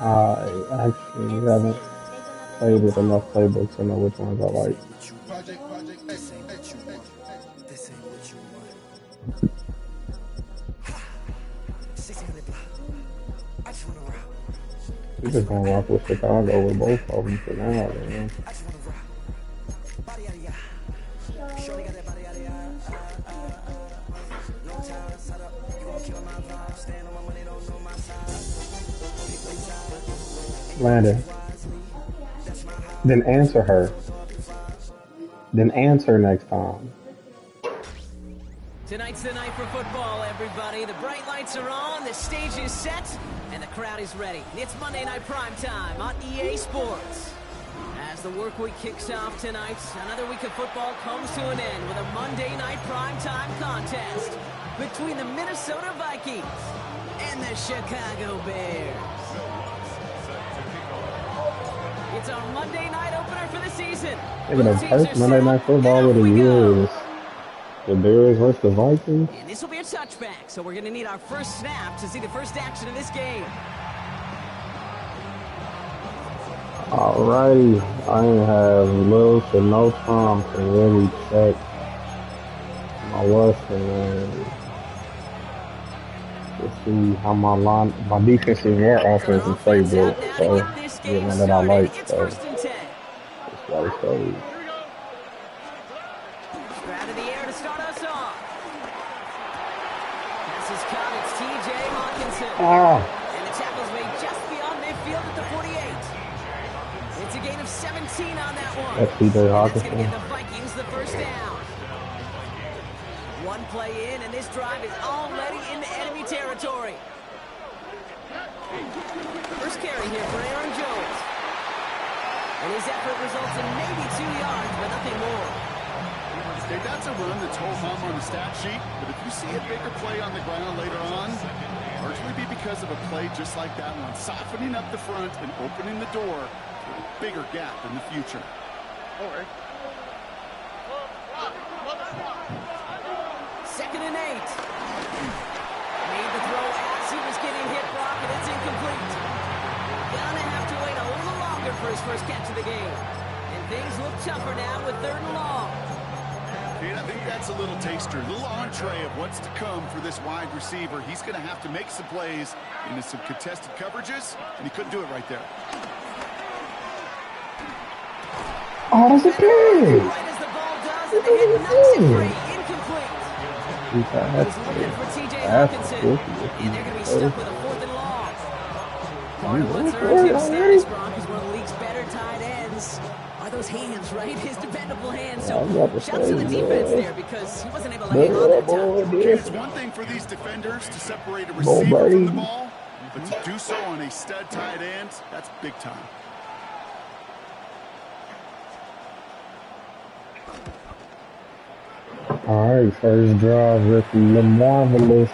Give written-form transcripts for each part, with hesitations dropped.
I actually haven't played with enough playbooks to know which ones I like. We just gonna rock with Chicago with both of them for now, man. Landon, then answer her. Then answer next time. Tonight's the night for football, everybody. The bright lights are on, the stage is set, and the crowd is ready. It's Monday Night Prime Time on EA Sports. As the work week kicks off tonight, another week of football comes to an end with a Monday Night Prime Time contest between the Minnesota Vikings and the Chicago Bears. It's our Monday night opener for the season. Thinking of first Monday Night Football of the year is the Bears versus the Vikings. And this will be a touchback, so we're going to need our first snap to see the first action of this game. Alrighty, I have little to no time to really check my lesson to see how my defense is more offensive playbook. So, yeah, one that I like. So, that's why it's so. Out of the air to start us off. This is caught. It's T.J. Hawkinson. And the tackle's made just beyond midfield at the 48. It's a gain of 17 on that one. That's T.J. Hawkinson. That's going to give the Vikings the first down. One play in, and this drive is already into enemy territory. First carry here for Aaron Jones. And his effort results in maybe 2 yards, but nothing more. Okay, that's a run that's ho-hum on the stat sheet, but if you see a bigger play on the ground later on, largely be because of a play just like that one, softening up the front and opening the door to a bigger gap in the future. Second and 8. Made the throw as he was getting hit, Brock, and it's incomplete. Gonna have to wait a little longer for his first catch of the game. And things look tougher now with 3rd and long. And I think that's a little taster, a little entree of what's to come for this wide receiver. He's going to have to make some plays into some contested coverages, and he couldn't do it right there. Oh, that's a pick! Right as the ball does, and the hit knocks it free. Incomplete. That's looking for T.J. Hawkinson, and they're going to be stuck with a 4th and long. Part of what's earned him status, Brock, is one of the league's better tight ends. Are those hands, right? His dependable hands. So, shouts to the defense there because he wasn't able to hang on that time. It's one thing for these defenders to separate a receiver from the ball, but to do so on a stud tight end, that's big time. All right, first drive, Ricky the Marvelous.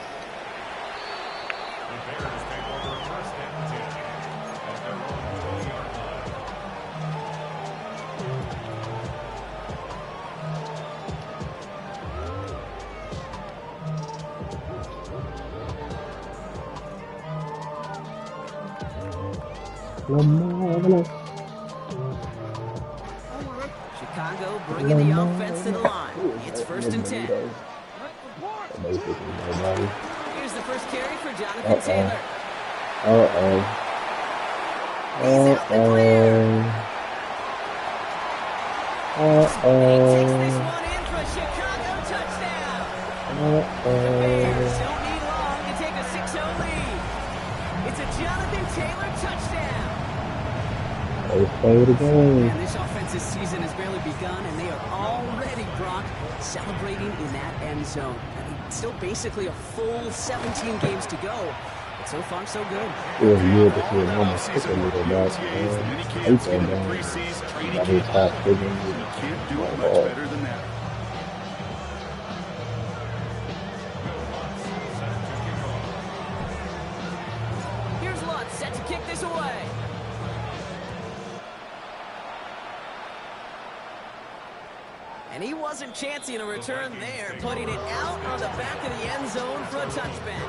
The Marvelous. Chicago bringing the offense to the line. It's 1st and 10. Here's the first carry for Jonathan Taylor. Takes this one in for a Chicago touchdown. The Bears don't need long to take a 6-0 lead. It's a Jonathan Taylor touchdown. And this offensive season has barely begun, and they are already, Brock, celebrating in that end zone. I mean, still basically a full 17 games to go. But so far, so good. It was good to see him almost pick a little back. He's so down. Got his top picking. Can't do it much better than that. Here's Lutz set to kick this away. And he wasn't chancing a return there, putting it out on the back of the end zone for a touchback.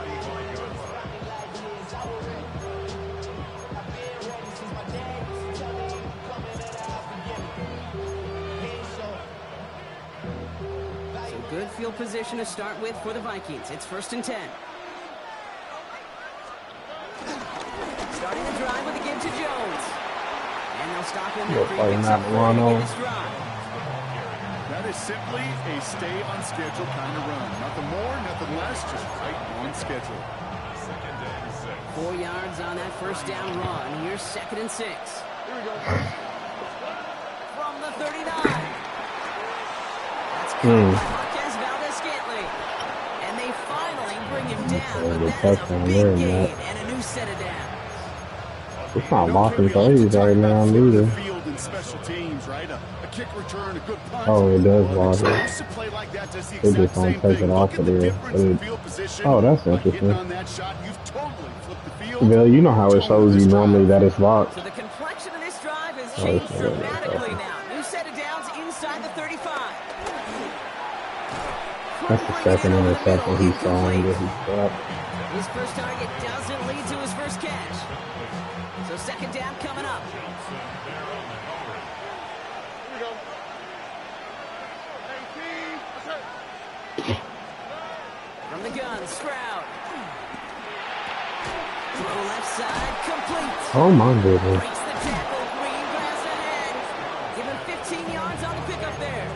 field position to start with for the Vikings. It's 1st and 10. Starting the drive with a give to Jones. And they'll stop him after he picks up 40 in this drive. That is simply a stay on schedule kind of run. Nothing more, nothing less, just right on schedule. 4 yards on that first down run. Here's 2nd and 6. Here we go. From the 39. That's caught by Marquez Valdez-Scantling. And they finally bring him down, but that is a big gain and a new set of downs. It's not locking plays right now, neither. Special teams, right? A kick return, a good punt. Oh, it does lock it. They just don't take it off of there. Oh, that's interesting. Bill, you know how it shows you normally that it's locked. So the complexion of this drive has changed dramatically now. New set of downs inside the 35. That's the second interception he's throwing that he dropped. His first target doesn't lead to his first catch. So 2nd down coming up. From the gun, Stroud. Throw left side, complete. Oh my goodness. Breaks the tackle, green grass ahead. Give him 15 yards on the pickup there.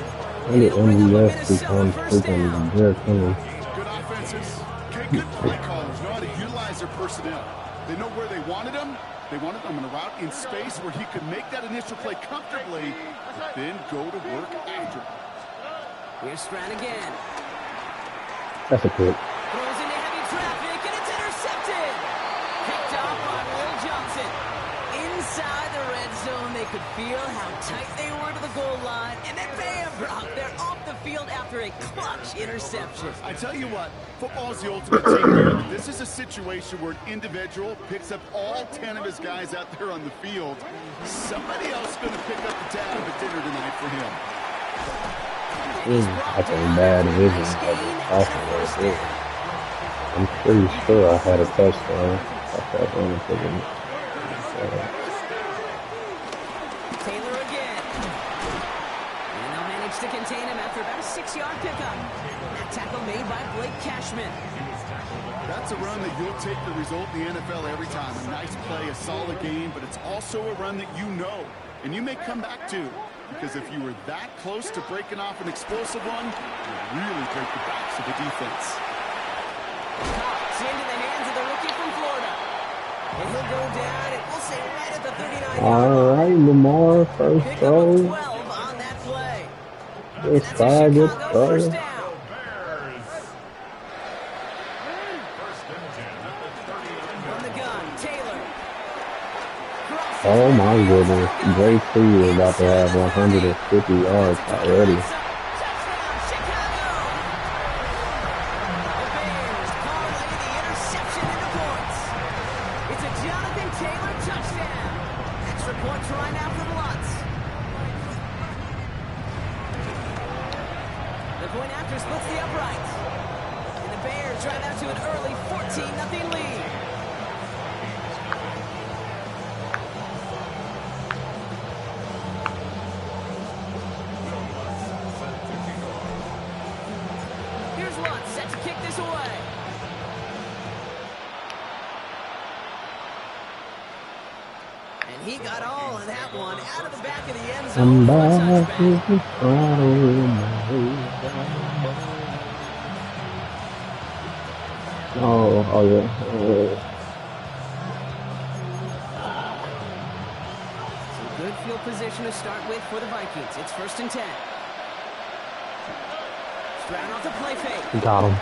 And the MVS becomes freaking Derrick Henry. Good offenses. Okay, good play callers know how to utilize their personnel. They know where they wanted him. They wanted him in a route in space where he could make that initial play comfortably, but then go to work after. Here's Stroud again. That's a pick. Throws into heavy traffic, and it's intercepted. Picked off by Will Johnson. Inside the red zone, they could feel how tight they were to the goal line, and then bam, Brock, they're off the field after a clutch interception. I tell you what, football is the ultimate team game. This is a situation where an individual picks up all 10 of his guys out there on the field. Somebody else is going to pick up the tab at dinner tonight for him. That's a bad vision of the offense right there. I'm pretty sure I had a touchdown. Taylor again. And they'll manage to contain him after about a 6-yard pickup. That tackle made by Blake Cashman. That's a run that you'll take the result in the NFL every time. A nice play, a solid game, but it's also a run that you know and you may come back to. Because if you were that close to breaking off an explosive one, you really break the backs of the defense. It's into the hands of the rookie from Florida. And he'll go down, and we'll say right at the 39. All right, Lamar, first throw. 12 on that play. It's 5 good throw. First down. From the gun, Taylor. Oh my goodness, Drake Free is about to have 150 yards already. He got all of that one out of the back of the end zone. I'm back with the oh yeah. Some good field position to start with for the Vikings. It's 1st and 10. Stroud off the play fake. Got him.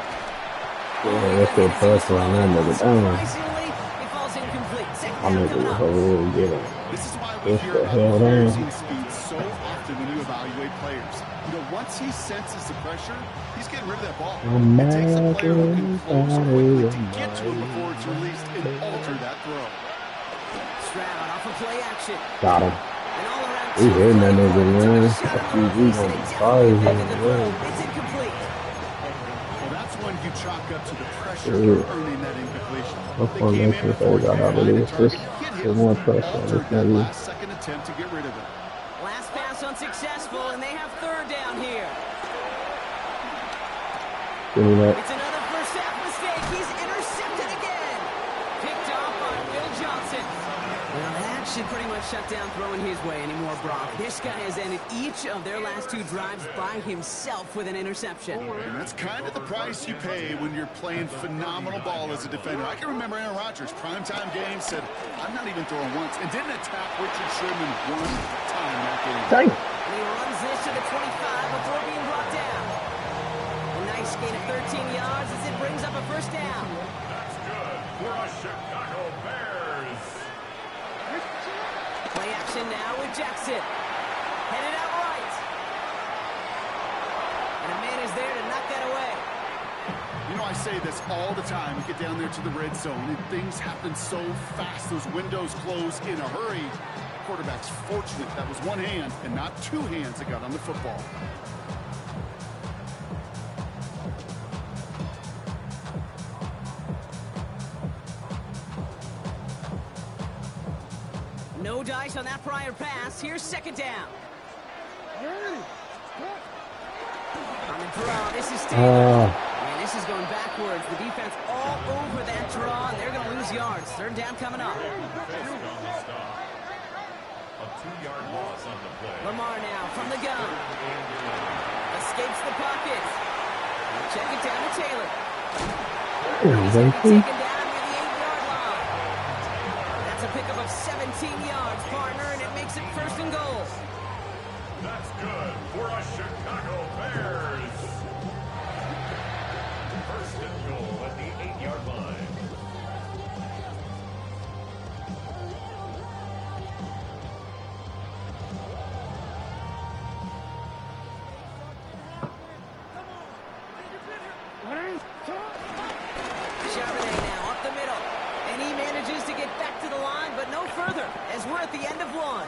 Yeah, that's good pressure on that nigga. Surprisingly, it falls incomplete. I nigga was really get him. This is why we hear about players in speed so often when you evaluate players. You know, once he senses the pressure, he's getting rid of that ball. It takes a player who can close quickly to get to him before it's released and alter that throw. Stroud off of play action. Got him. He hitting that nigga, man. He's gonna be fired. It's incomplete. Well, that's when you chalk up to the pressure of earning that incompletion. That's one makes me say got out of this. There's more pressure on this nigga. Last second attempt to get rid of it. Last pass unsuccessful, and they have 3rd down here. Give me that. It's another first half mistake. He's intercepted again. Picked off by Will Johnson. Well, that should pretty much shut down throwing his way anymore, Brock. This guy has ended each of their last 2 drives by himself with an interception. And that's kind of the price you pay when you're playing phenomenal ball as a defender. I can remember Aaron Rodgers, primetime game, said, I'm not even throwing once, and didn't attack Richard Sherman one time that game. Dang. And he runs this to the 25 before being brought down. A nice gain of 13 yards as it brings up a first down. That's good for a Chicago Bears. Play action now with Jackson. Headed out right. And a man is there to knock that away. You know, I say this all the time. We get down there to the red zone, and things happen so fast. Those windows close in a hurry. Quarterback's fortunate that was one hand and not 2 hands that got on the football. No dice on that prior pass. Here's second down. On the draw, this is Taylor. And this is going backwards. The defense all over that draw, and they're going to lose yards. Third down coming up. A 2-yard loss on the play. Lamar now from the gun. Escapes the pocket. Check it down to Taylor. He's going to be taken down near the 8-yard line. That's a pickup of 17 yards, partner, and it makes it first and goal. That's good for a Chicago Bears. First and goal at the 8-yard line. Charbonnet now up the middle, and he manages to get back to the line, but no further, as we're at the end of 1.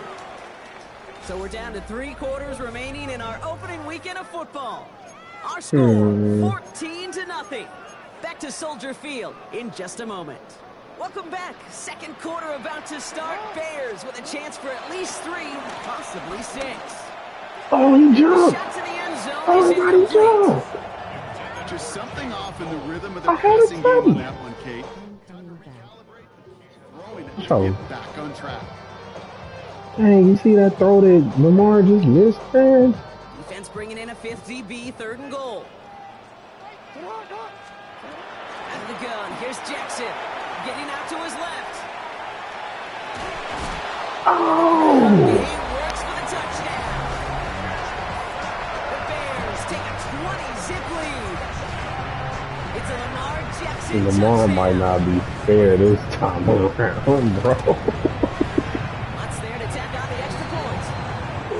So we're down to 3 quarters remaining in our opening weekend of football. Our score, 14-0. Back to Soldier Field in just a moment. Welcome back. Second quarter about to start. Bears with a chance for at least 3, possibly 6. Oh, he jumped. Shot to the end zone. Oh, is God, he incomplete. jumped. Just something off in the rhythm of the I had it passing game on ready. that one, Kate. Throwing it to So- get back on track. Dang, you see that throw that Lamar just missed, man? Defense bringing in a 5th DB, 3rd and goal. Out of the gun, here's Jackson. Getting out to his left. Oh! He works for the touchdown. The Bears take a 20-zip lead. It's a Lamar Jackson Lamar touchdown. might not be fair this time around, bro. What's there to tack on the extra point?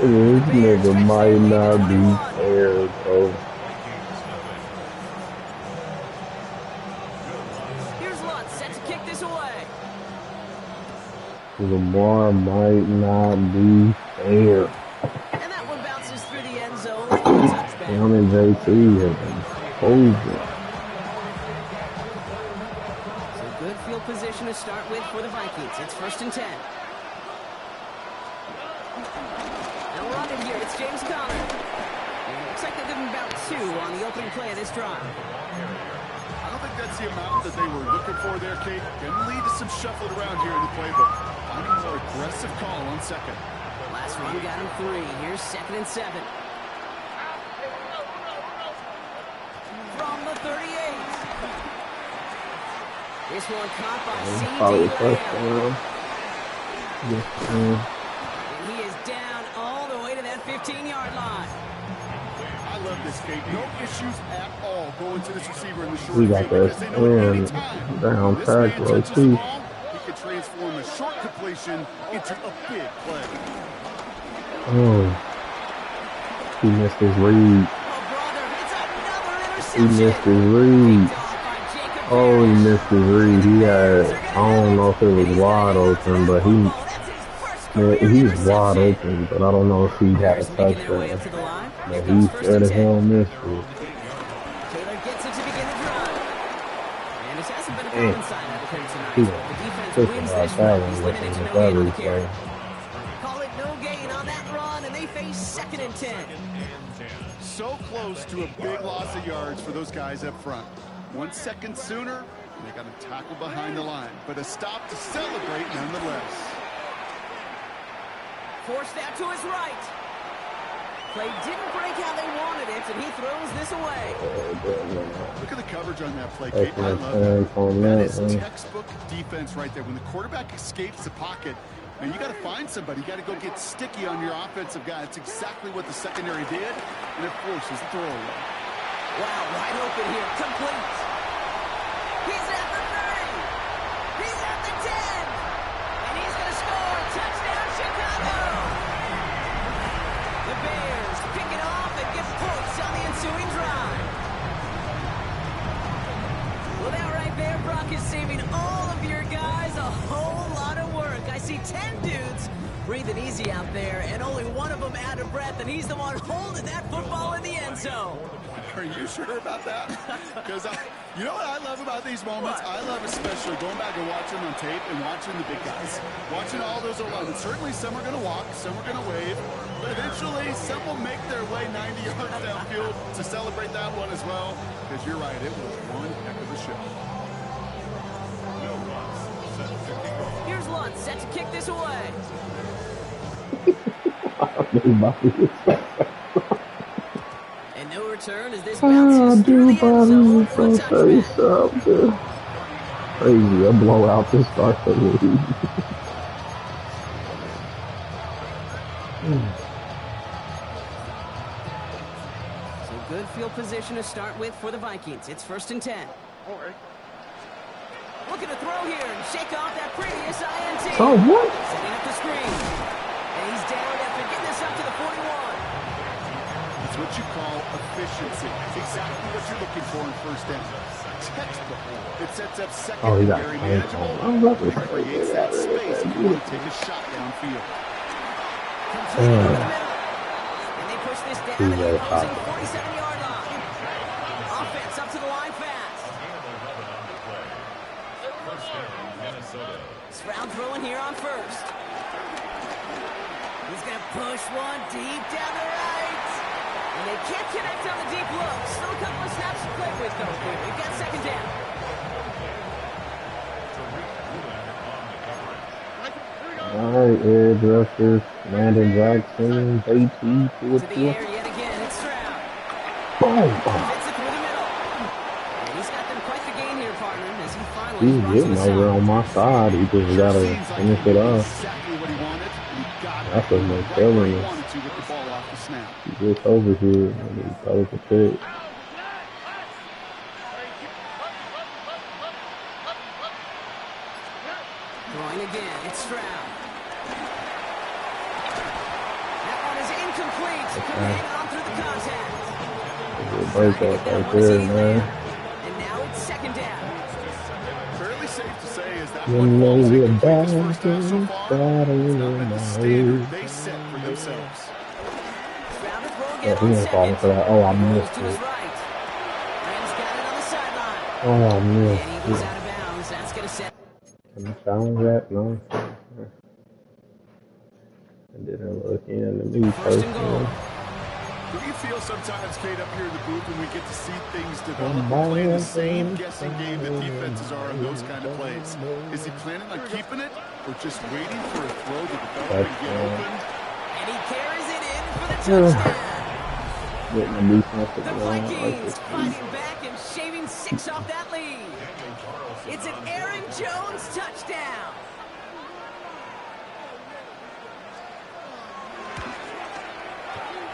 This nigga might not be fair, bro. Here's Lutz set to kick this away. Lamar might not be fair. And that one bounces through the end zone for a touchback. Down in JT has been over. So good field position to start with for the Vikings. It's 1st and 10. Now we're on in here. It's James Conner. And it looks like they'll give him about 2 on the opening play of this drive. I don't think that's the amount that they were looking for there, Kate. Can lead to some shuffling around here in the playbook. Finding a more aggressive call on second. Last run got him 3. Here's 2nd and 7. From the 38. This one caught by Probably C.D. first Lamb. down. Yes, And he is down all the way to that 15-yard line. I love this, Kate. No issues at all going to this receiver in the short We got field this. because they know at any time Down this tag man row, touches the too. ball, he can transform a short completion into a big play. Oh. He missed his read. Oh, brother, it's another He interception. missed his read. Picked off by Jacob Oh, he Harris. missed his read. He had, I don't know if it was wide open, but he was wide open, but I don't know if he had a Making their way up touchdown. to the line. But Here he comes 1st said and it 10. hell missed it. Taylor gets it to begin the drive. And this hasn't been a Mm. common sign out of him tonight. He The defense took wins about this that one. one He's with limited to the no gain on the battery carry. play. Call it no gain on that run, and they face 2nd and 10. So close to a big loss of yards for those guys up front. 1 second sooner, and they got to tackle behind the line. But a stop to celebrate nonetheless. Forced out to his right. Play didn't break how they wanted it, and he throws this away. Look at the coverage on that play, Kate. I love that. That is textbook defense right there. When the quarterback escapes the pocket, and you got to find somebody. You got to go get sticky on your offensive guy. It's exactly what the secondary did, and it forces the throw away. Wow, wide open here, complete. He's at the 30. He's at the 10. And he's going to score. Touchdown, Chicago. The Bears pick it off and get points on the ensuing drive. Well, that right there, Brock, is saving all of your guys a whole lot of work. I see 10 dudes breathing easy out there, and only one of them out of breath, and he's the one holding that football in the end zone. Are you sure about that? Because you know what I love about these moments? What? I love especially going back and watching on tape and watching the big guys. Watching all those O-linemen. Certainly some are going to walk, some are going to wave. But eventually some will make their way 90 yards downfield to celebrate that one as well. Because you're right, it was one heck of a show. Here's Lutz set to kick this away. And no return as this bounces through the end zone for a touchback. Crazy, a blowout to start the league. So good field position to start with for the Vikings. It's 1st and 10. All right. Looking to throw here and shake off that previous INT. Oh, what? Setting up the screen. And he's down after getting this up to the 41. That's what you call efficiency. It's exactly what you're looking for in 1st down. Textbook. It sets up second and very manageable. It creates that space if you want to take a shot downfield. Completed over the middle. And they push this down at the opposing 47-yard line. Offense up to the line fast. Stroud throwing here on 1st. He's going to push one deep down the right. And they can't connect on the deep look. Still a couple of snaps to play with, though. Here, we've got 2nd down. All right, edge rushers, Landon Jackson, JT, To the air yet again, it's Stroud. Boom! Fits it through the middle. And he's got them quite the gain here, partner, as he finally He's runs getting this over out. on my side. He just gotta finish it off. Exactly what he wanted. He got it That's what they're right telling where he us. wanted to with the ball off the snap. He gets over here and he throws the pick. Throwing again, it's Stroud. That one is incomplete. Couldn't hang on through the contact. Good breakup right there, man. And now it's 2nd down. Fairly safe to say is that You one know ball's we're incomplete back this first half so in far. Saturday It's not been the standard they set for themselves. Stroud to throw Oh, again he on ain't falling 2nd. for that. Oh, I Rolls missed to his it. right. Rams got it on the sideline. Oh, I And he missed goes it. out of bounds. That's going to set. Can I challenge that? No. I didn't look in the new 1st and goal. person. Do you feel sometimes, Kate, up here in the booth when we get to see things develop? We're playing the same guessing game that defenses are on those kind of plays. Is he planning on keeping it or just waiting for a throw to develop and get open? And he carries it in for the touchdown. Getting the defensive The line like Vikings this. fighting back and shaving 6 off that lead. It's an Aaron Jones touchdown.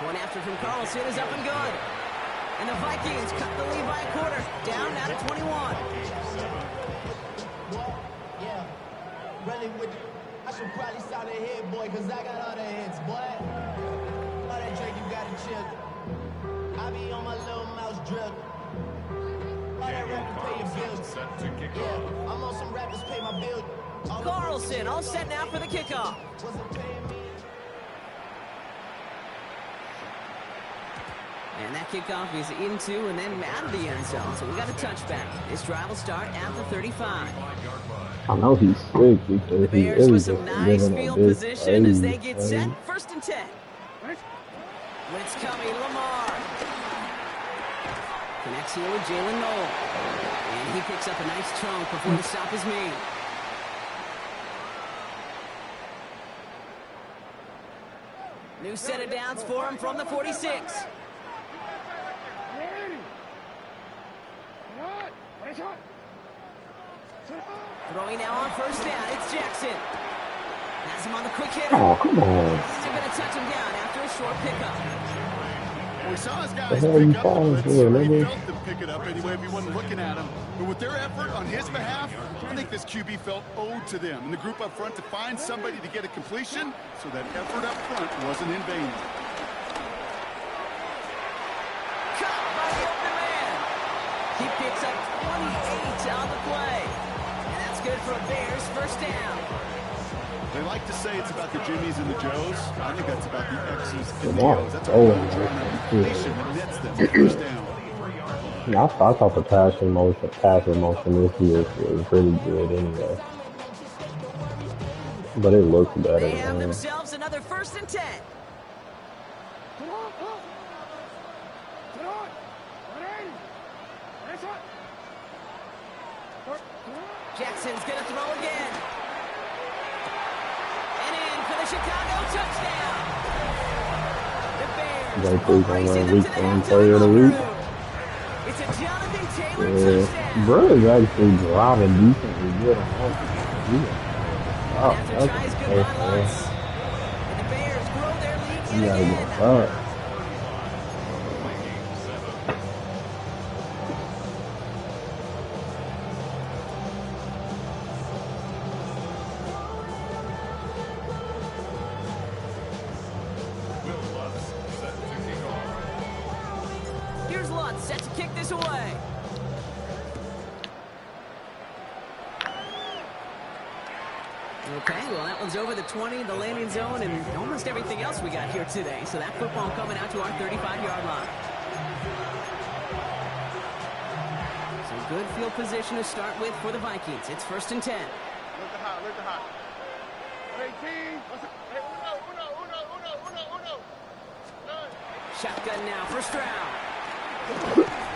One after from Carlson is up and good. And the Vikings cut the lead by a quarter. Down now to 21. Yeah, really with I should probably sound a hit, boy, cause I got all the hits, boy. All that Drake, you got a chip. I be on my little mouse drip. All that rappers pay your bills. Yeah, I'm on some rappers pay my bills. Carlson all set now for the kickoff. Wasn't paying me. And that kickoff is into and then out of the end zone. So we got a touchback. This drive will start at the 35. I know he's sick because The he Bears is with some just nice giving a field big position as they play. get set. 1st and 10. Blitz coming, Lamar. Connects here with Jalen Noel. And he picks up a nice chunk before the stop is made. New set of downs for him from the 46. Throwing now on first down. It's Jackson. Has him on the quick hitter. Oh, come on. Still going to touch him down after a short pickup. Well, we saw his guys The hell you pick up the falling blitz. for, He nigga? felt them pick it up anyway if he wasn't looking at him. But with their effort on his behalf, I think this QB felt owed to them. And the group up front to find somebody to get a completion so that effort up front wasn't in vain. Caught by the open man. He picks up 28 on the play. And that's good for a Bears first down. They like to say it's about the Jimmies and the Joes. I think that's about the X's and the Come on. O's. That's a Oh, huge completion that nets them first down. Yeah, I thought the passing motion this year was really good anyway. But it looks better. They have Man. themselves another 1st and 10. Jackson's going to throw again. And in for the Chicago touchdown. The Bears They will think I'm race a into week the one halftime player of the week. room. It's a Jonathan Taylor Yeah. touchdown. Bro is actually driving decently good on offense. Oh, After that's tries a goodbye first, loss. And the Bears grow their lead You yet gotta again. get up. Here's Lutz set to kick this away. Okay, well, that one's over the 20, the landing zone, and almost everything else we got here today. So that football coming out to our 35-yard line. So good field position to start with for the Vikings. It's 1st and 10. Look the hot, look the hot. 18. Uno. Shotgun now, first round.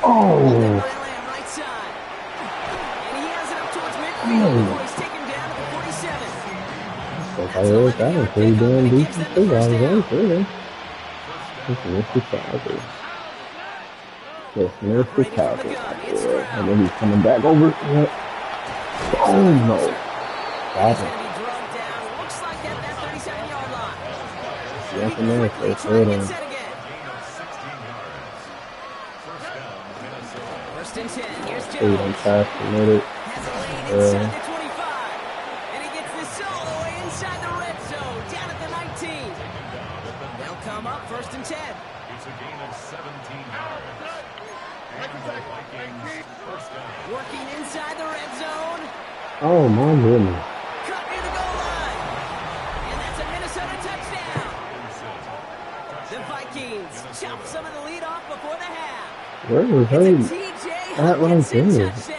Oh, Lamb right side. And he has it up towards midfield before he's taken down at the 47. that was pretty damn decent too. I was on for it. This is Mr. Tackle. Yes, Mr. Tackle. And then he's coming back over. Yep. Oh no. He's That's going to be drugged down. Looks like that 37-yard line. yes, and there. Quickly First try and get down. set again. 1st and 10. Here's They don't Jones. pass committed. Has a lane inside the 25. And he gets this solo way inside the red zone. Down at the 19. They'll come up 1st and 10. It's a gain of 17 yards. And the Vikings first down. Working inside the red zone. Oh my goodness. Cut near the goal line. And that's a Minnesota touchdown. The Vikings chop some of the lead off before the half. Where was It's a he? TJ That right Hawkinson there. touchdown.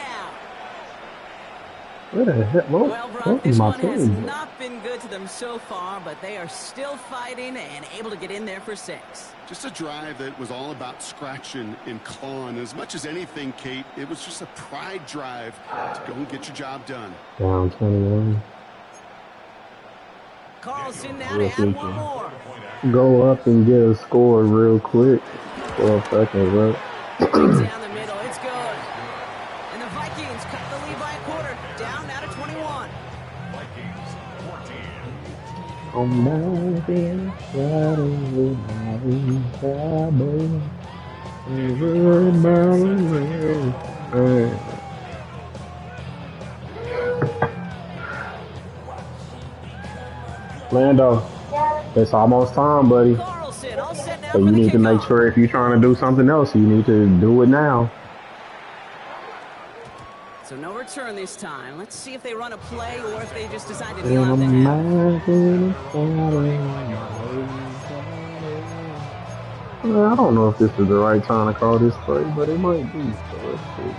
Where the heck? Well, Brock, this my one has phone? not been good to them so far, but they are still fighting and able to get in there for 6. Just a drive that was all about scratching and clawing. As much as anything, Kate, it was just a pride drive to go and get your job done. Down 21. Carlson now to add one more. Go up and get a score real quick. 12 seconds up. Down the middle, it's good. And the Vikings cut the lead by a quarter. Down now to 21. Vikings 14. On mountain, riding with my cowboy. Lando, it's almost time, buddy. Carlson all set now So for you the need to make kickoff. sure if you're trying to do something else, you need to do it now. So no return this time. Let's see if they run a play or if they just decide to deal out the half. Well, I don't know if this is the right time to call this play, but it might be. So let's see.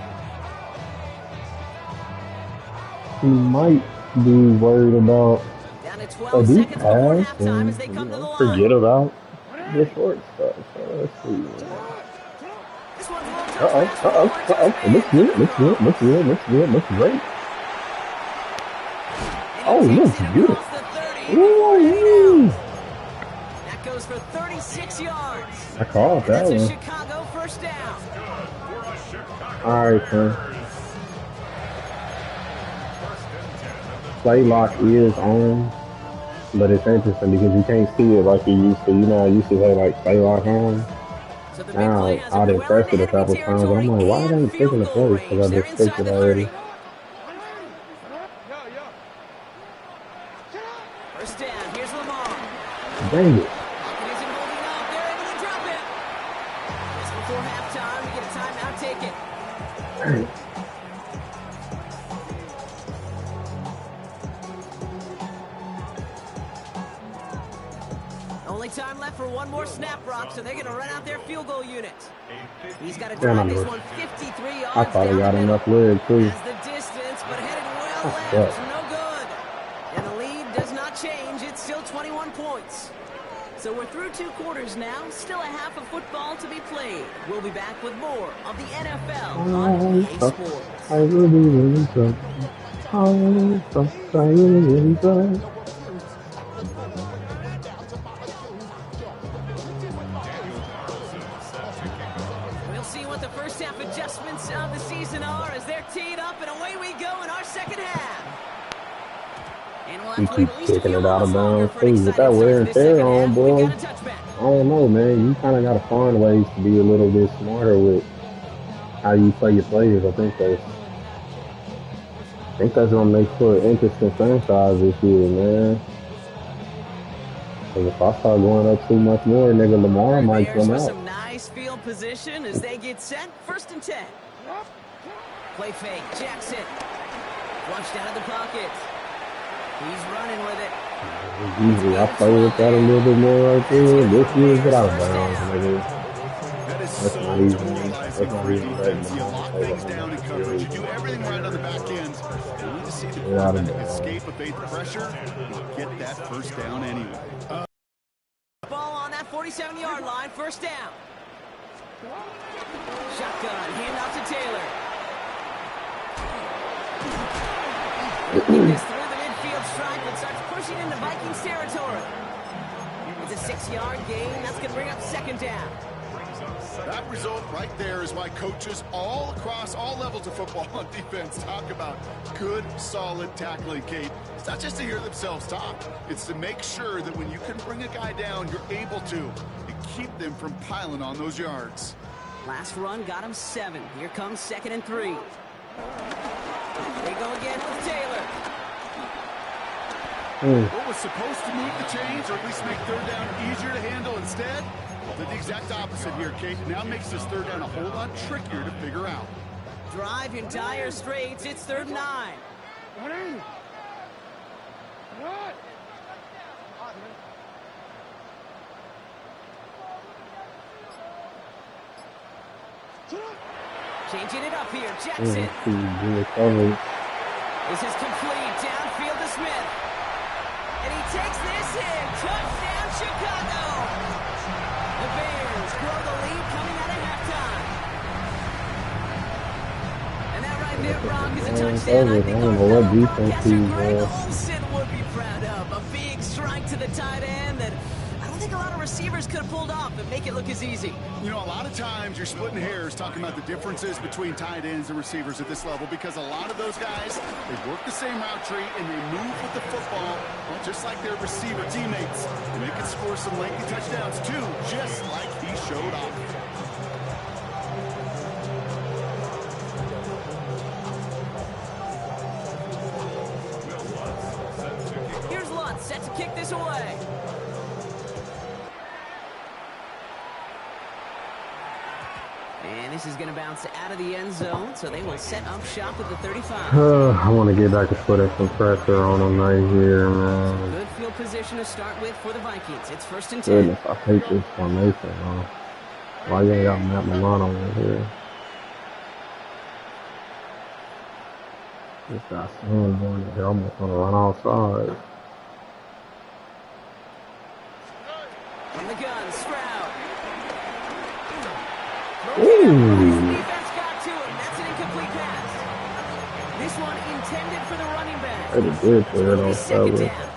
He might be worried about Down to a 12 deep seconds before pass halftime and as they come to the line. forget about The short stuff. So let's see. This one's a little touch Uh-oh, pass uh-oh, forward to his uh-oh. It looks man. good, looks good, looks good, looks good, looks great. And Oh, he takes looks it good. across the 30 before heading Ooh. out. That goes for 36 yards. I called And that that's a one. Chicago first down. All right, son. Play lock is on, but it's interesting because you can't see it like you used to. You know, I used to say like play lock on. So the big play Now has I'd him well press into it a enemy couple times, and I'm territory like, why and are they taking field the goal play? range. Because I They're just clicked inside it the already. 30. First down. Here's Lamar. Dang it. Pocket isn't holding up. They're able to drop it. Just before halftime, we get a timeout taken. Dang. Only time left for one more snap, Brock, so they're going to run out their field goal unit. He's got to Damn, drive I this know. one 53 I yards probably down got the middle. enough leg too. Has the distance, but headed well That's left. tough. No good. And the lead does not change. It's still 21 points. So we're through 2 quarters now. Still a half of football to be played. We'll be back with more of the NFL on EA Sports. I really suck. I really suck. We'll see what the first half adjustments of the season are as they're teed up, and away we go in our second half. And we'll He have to wait keeps at least a kicking few it out moments of longer bounds for too. an With exciting that start wear to and this tear second on, half. We've boy. got a touchback. I don't know, man. You kind of got to find ways to be a little bit smarter with how you play your players. I think that's gonna make for an interesting franchise this year, man. Because if I start going up too much more, nigga, Lamar might Bears come with out. some nice field position as they get set. 1st and 10. Play fake. Jackson. Flushed out of the pocket. He's running with it. Usually I play with that a little bit more right there. This year, get out of bounds, nigga. That is That's so not even. demoralizing That's not for a even letting defense. You Lamar lock play things behind down in that coverage. You series. do everything right on the back end. You need to see the Get out of quarterback bounds. escape, evade the pressure, and get that first down anyway. Ball on that 47-yard line. 1st down. Shotgun. Hand out to Taylor. Looking this through the midfield stripe and starts pushing into Vikings territory. It's a 6-yard gain. That's going to bring up 2nd down. That result right there is why coaches all across all levels of football on defense talk about good, solid tackling, Kate. It's not just to hear themselves talk. It's to make sure that when you can bring a guy down, you're able to and keep them from piling on those yards. Last run got him 7. Here comes 2nd and 3. They go again with Taylor. What was supposed to move the chains, or at least make 3rd down easier to handle instead, did the exact opposite here, Kate. Now makes this 3rd down a whole lot trickier to figure out. Drive in dire straits. It's 3rd and 9. Changing it up here. Jackson. This is complete. Downfield to Smith. And he takes this in. Touchdown, Chicago. The Bears grow the lead coming out of halftime. And that right there, Brock, is a touchdown. I think our fellow broadcaster Greg Olsen would be proud of. A big strike to the tight end that I don't think a lot of receivers could have pulled off and make it look as easy. You know, a lot of times you're splitting hairs talking about the differences between tight ends and receivers at this level because a lot of those guys, they work the same route tree and they move with the football just like their receiver teammates. And they can score some lengthy touchdowns too, just like he showed off. Here's Lutz set to kick this away. And this is going to bounce out of the end zone, so they will set up shop at the 35. I want to get back and put some pressure on them right here, man. Good field position to start with for the Vikings. It's 1st and 10. Goodness, I hate this formation, man. Why you ain't got Matt Milano over here? This guy's son going in here almost gonna run outside. From the gun, straight. Ooh. Defense got to him. That's an incomplete pass. This one intended for the running back. Pretty good for it on Second fellas. down.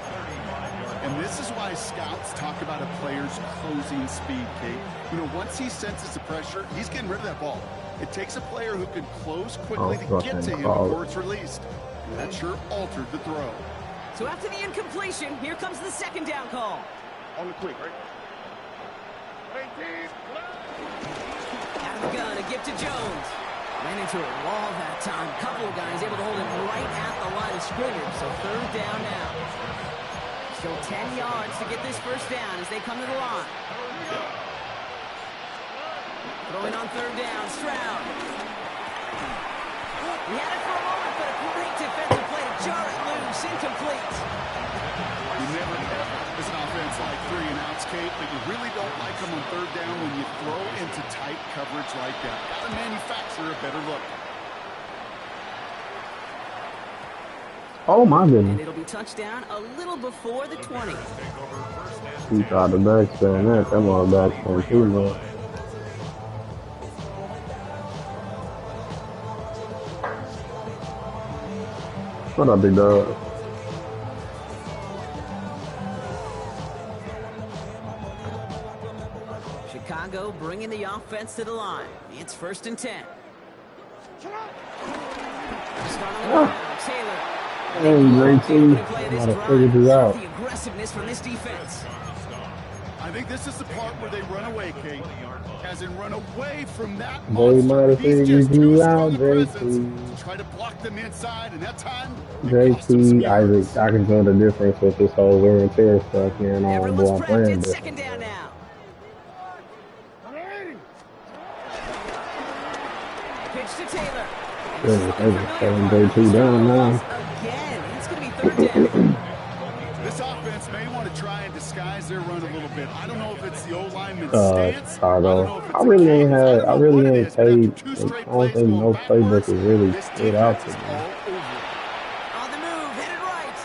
And this is why scouts talk about a player's closing speed, Kate. You know, once he senses the pressure, he's getting rid of that ball. It takes a player who can close quickly to get to him before it's released. And that sure altered the throw. So after the incompletion, here comes the second down call. On the quick, right? 18. Out of the gun, a gift to Jones. Ran into a wall that time. Couple of guys able to hold him right at the line of scrimmage. So third down now. Still 10 yards to get this first down as they come to the line. Throwing on third down, Stroud. He had it for a moment, but a great defensive play to jar it loose, incomplete. You never is an offense like 3 and outs, Kate, but you really don't like them on third down when you throw into tight coverage like that. Got to manufacture a better look. Oh my And goodness. it'll be touchdown a little before the 20. He tried to backspin that. That was backspin too much. What up, big dog? Chicago bringing the offense to the line. It's first and 10. Start on the ground, Taylor. Hey, JT, I gotta figure this out. The aggressiveness from this defense. I think this is the part where they run away, Kate. As in run away from that They monster. might have He's figured just too you strong out, a presence JT. to try to block them inside, and that time it cost them some JT, Isaac, yards. I can tell the difference with this whole wear and tear stuff here and all, Everyone's boy, I'm playing prepped. It's this. second down now. Pitch to Taylor. They just telling JT down now. Again, it's going to be third down. This offense may want to try and disguise their run a little bit. I don't know if it's the O-lineman's stance. I don't know Chicago. if it's I a really case. ain't I had, don't I know really what it ain't is, but after paid, 2 I straight don't plays think going no playbook backwards, is really this stood out defense to is me. all over. On the move, headed right.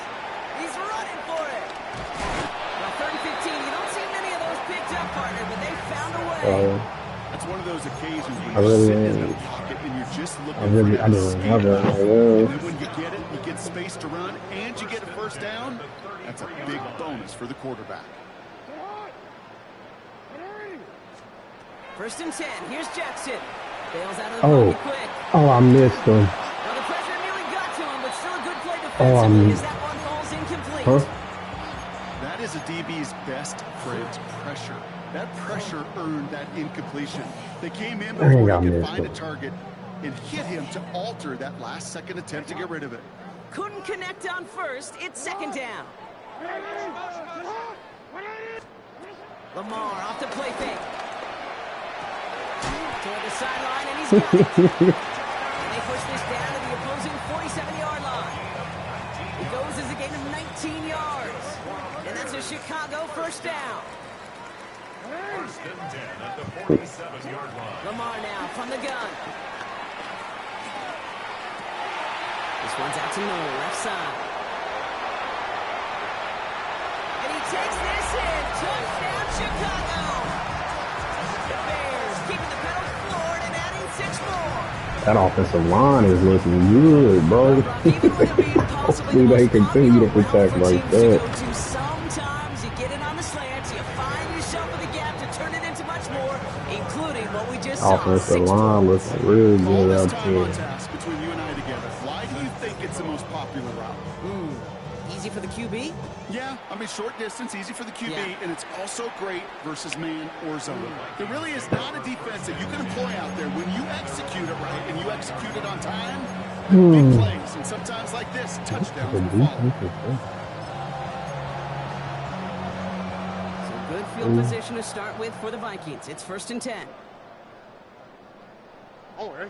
He's running for it. Well, third and 15. You don't see many of those picked up, partner, but they found a way. That's one of those occasions when I you're really sitting in ain't. the pocket and you're just looking I really, for I that didn't speed have that. bump. Like, And then when you get it, you get space to run, and you get a first down. That's a big bonus for the quarterback. First and 10. Here's Jackson. Bails out of the oh, pocket quick. oh, I missed him. Well, the pressure nearly got to him, but still a good play Oh, I defensively mean, as that one falls incomplete. huh? That is a DB's best friend, pressure. That pressure earned that incompletion. They came in Dang, before I he could missed find a him. target and hit him to alter that last-second attempt to get rid of it. Couldn't connect on first. It's second down. Lamar off the play fake. Toward the sideline, and he's got it. And they push this down to the opposing 47-yard line. It goes as a gain of 19 yards. And that's a Chicago first down. First and 10 at the 47-yard line. Lamar now from the gun. This one's out to Noel, left side. And he takes this in. Touchdown, Chicago. The Bears keeping the pedals floored and adding 6 more. That offensive line is looking good, bro. Hopefully they continue to protect like that. Sometimes you get it on the slants, you find yourself in the gap to turn it into much more, including what we just saw. Offensive line looking real All good this out time on there. task between you and I together. Why do you think it's the most popular route? Easy for the QB? Yeah, I mean, short distance, easy for the QB, Yeah. and it's also great versus man or zone. There really is not a defense that you can employ out there when you execute it right and you execute it on time. Big plays, and sometimes like this, touchdowns The will follow. defense is good. So good field position to start with for the Vikings. It's first and 10. Oh, eh?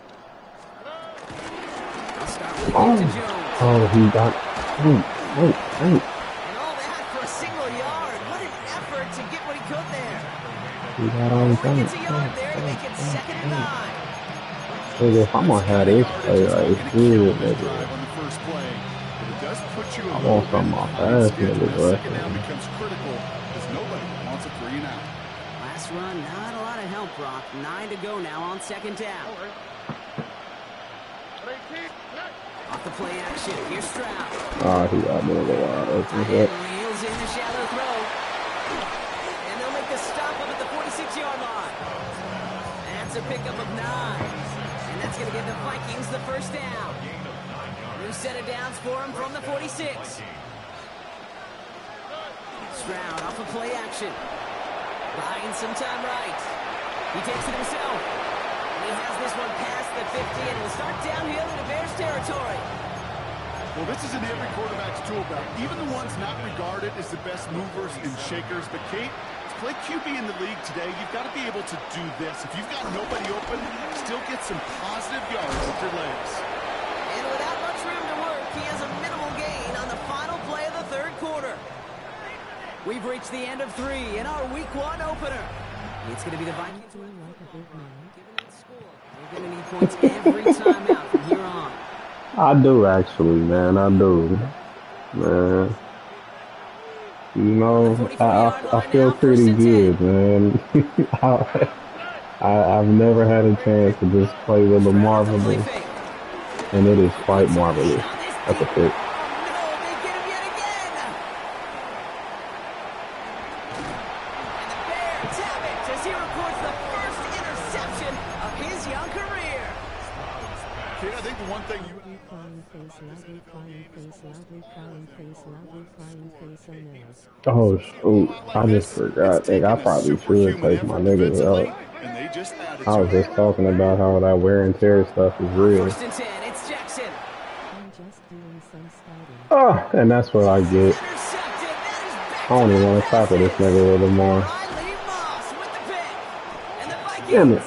They'll start with a gift to Jones. Oh, he got. Oh. And all that for a single yard. What an effort to get what he could there. He got on He gets a yard there to make it second and 9. Nigga, if I'm gonna have this play, like, it's good, nigga. Drive on the first play, but it does put you I a want little some bit off behind ass, schedule. nigga, That bro. second down becomes critical because nobody wants a 3 and out. Last Pass run, not a lot of help, Brock. 9 to go now on second down. Off the play action, here's Stroud. Oh, he got me a little wild. Reels in the shallow throw. And they'll make the stop up at the 46-yard line. That's a pickup of 9. And that's going to give the Vikings the first down. New set of downs for him from the 46. Stroud off of play action. Buying some time right. He takes it himself. And he has this one past the 50 and will start downhill into Bears territory. Well, this is in every quarterback's tool belt, even the ones not regarded as the best movers and shakers. But, Kate, to play QB in the league today, you've got to be able to do this. If you've got nobody open, still get some positive yards with your legs. And without much room to work, he has a minimal gain on the final play of the third quarter. We've reached the end of 3 in our Week 1 opener. It's going to be the Vikings. They're going to need points every time out from here on. I do, actually, man. I do. Man. You know, I feel pretty good, man. I've never had a chance to just play with the Marvelous, and it is quite marvelous. That's a pick. Oh shoot, I just forgot. Like, I probably should take my niggas out. I was just talking about how that wear and tear stuff is real. Oh, and that's what I get. I don't even want to talk to this nigga a little more. Damn it.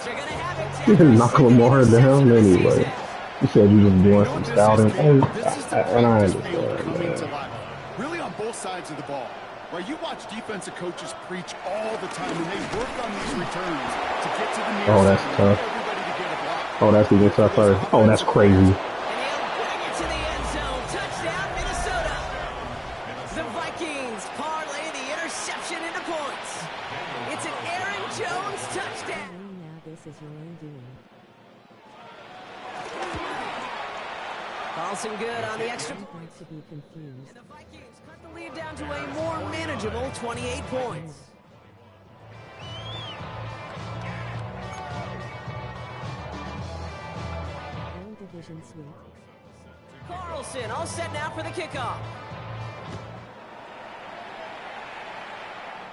You can knock Lamar down anyway. You said you was doing some scouting. And I understand, man. Really on both sides of the ball. Right, you watch defensive coaches preach all the time, and they work on these returns to get to the near Oh, that's tough. Oh, that's even tougher. Oh, that's crazy. And he'll bring it to the end zone. Touchdown, Minnesota. The Vikings parlay the interception into points. It's an Aaron Jones touchdown. Now this is your own doing. Carlson good on the extra To point. be confused. And the Vikings cut the lead down to a more manageable 28 points. All division sweep. Carlson all set now for the kickoff.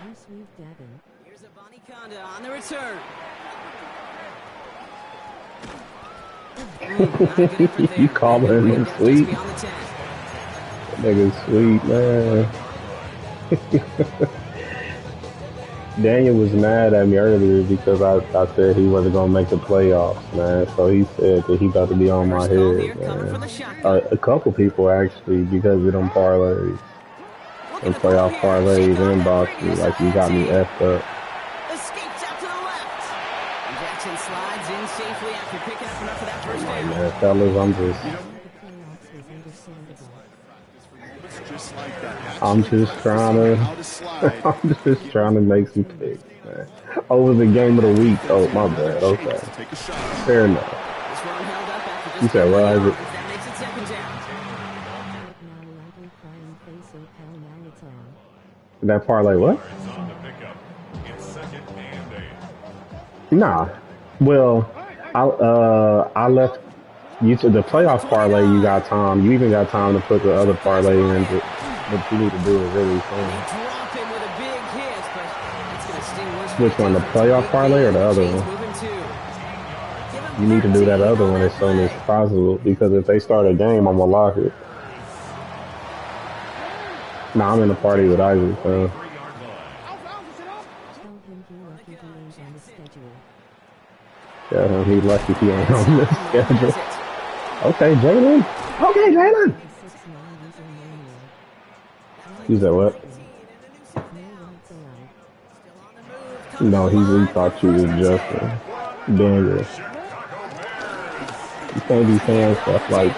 You sweep Devin. Here's Avani Conda on the return. You calling him sweet? That nigga's sweet, man. Daniel was mad at me earlier because I said he wasn't going to make the playoffs, man. So he said that he about to be on my head, man. A couple people, actually, because of them parlays. And playoff parlays inbox me like you got me effed up. Escapes out to the left. And Jackson slides in safely after picking up enough of that first down. Man, fellas, I'm just trying to make some picks, man. Over the game of the week. Oh, my bad. Okay. Fair enough. You said, what, Isaac? That makes it second down. That parlay what? Nah. Well, I left you to the playoff parlay. You got time. You even got time to put the other parlay in. But you need to do it really soon. Which one? The playoff parlay or the other one? You need to do that other one as soon as possible because if they start a game, I'm gonna lock it. Nah, I'm in the party with Isaac, so. Yeah, he's lucky he ain't on the schedule. Okay, Jalen. Okay, Jalen. You said what? No, he thought you was Justin. Daniel. You can't be saying stuff like,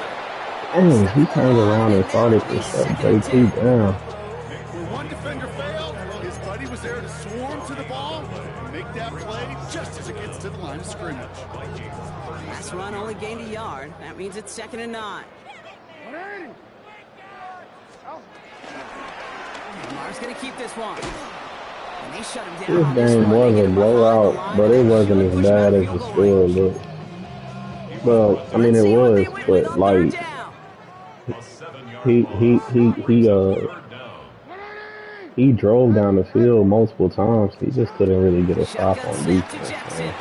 dang, he turned around and started to shut JT down. When one defender failed, his buddy was there to swarm to the ball and make that means it's 2nd and 9. Lamar's going to keep this one. And they shut him down This on this game one. was They get a him behind the blowout, line, but and it that wasn't should as push him out bad of as field the goal score range. looked. Well, I mean, Let's it see what they was, win with but on 3rd like down. he drove down the field multiple times. He just couldn't really get a stop Shotgun on snap to defense. Jackson. Man.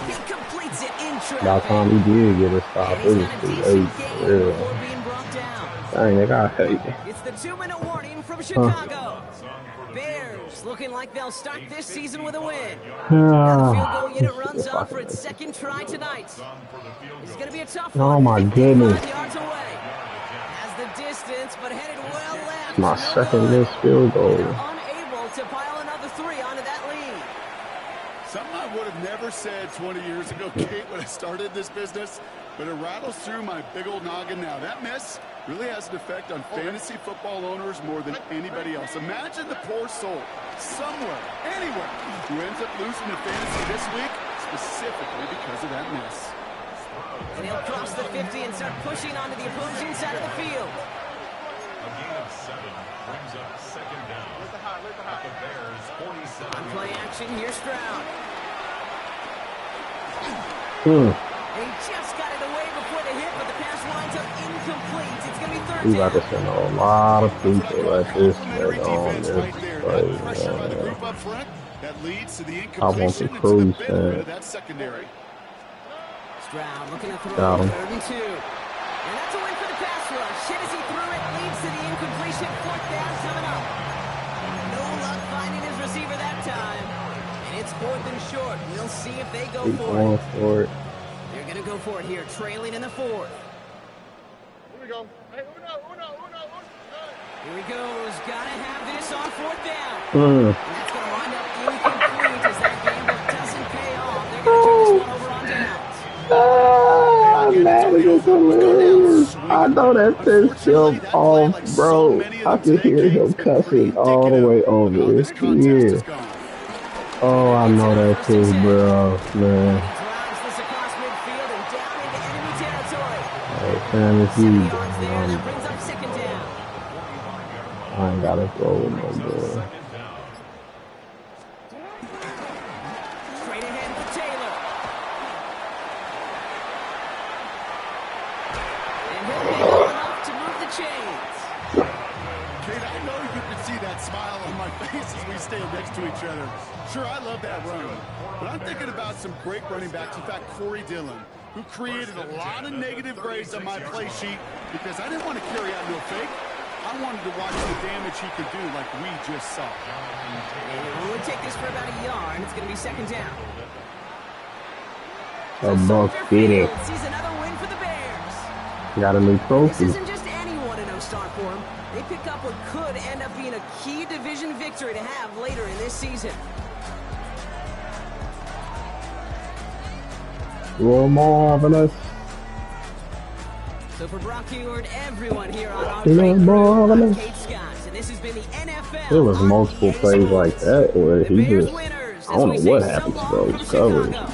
He completes it in By the traffic. time he did get a stop, And it he's was got a too decent late. gain For real. before being brought down. Dang, they got hate. It's the 2-minute warning from Chicago. Bears looking like they'll start this season with a win. Now the field goal unit runs on for its 2nd try tonight. It's going to be a tough one. Oh my 55 goodness. yards away. Has the distance, but headed well left. My No second good. missed field goal. They're unable to pile another 3 onto that lead. Something I would have never said 20 years ago, Kate, when I started this business, but it rattles through my big old noggin now. That miss really has an effect on fantasy football owners more than anybody else. Imagine the poor soul somewhere, anywhere, who ends up losing to fantasy this week specifically because of that miss. And he'll cross the 50 and start pushing onto the opposing side of the field. A gain of 7 brings up 2nd down. At the Bears 47. On play action, here's Stroud. And he just got it away before the hit, but the pass winds up incomplete. It's going to be 3rd We about to down. send a lot of people at this Complimentary nigga on defense this right there. play, That pressure by the man. group up front that leads to the I want incompletion the and to the crew benefit of set. that secondary. Stroud looking to throw. Got him. 3rd and 2. And that's a win for the pass rush. Hit as he threw it, leads to the incompletion. 4th down coming up. No luck finding his receiver that time. And it's 4th and short. We'll see if they go Keep for going it. for it. They're going to go for it here, trailing in the 4th. Here we go. Hey, uno. Here he goes. Got to have this on 4th down. Mm. And that's going to wind up incomplete as that gamble doesn't pay off. They're going to turn this one over on downs. Ah, man, it's hilarious. I know that pissed him off, bro. I could hear him cussing all the way over his ear. Oh, I know that pissed bro, man. Drives this across midfield and down into enemy territory. Hey, man, if 7 you yards there. That brings up 2nd down. I ain't gotta throw with no boy. Straight ahead for Taylor. And he'll make enough to move the chains. Kate, I know you can see that smile on my face as we stand next to each other. Sure, I love that run, but I'm thinking about some great running backs. In fact, Corey Dillon, who created a lot of negative grades on my play sheet because I didn't want to carry out no fake. I wanted to watch the damage he could do like we just saw. And we'll take this for about a yard. It's going to be 2nd down. A buck get it. Sees another win for the Bears. Got a new This trophy. isn't just any 1-0 start for them. They pick up what could end up being a key division victory to have later in this season. You're marvelous. So for Brock Eward, everyone here on our You're great crew, I'm marvelous. Kate Scott, and this has been the NFL. There was on multiple EA plays like Sports. that where The he Bears just, winners, I as don't we know what say so happened to long those from covers. Chicago.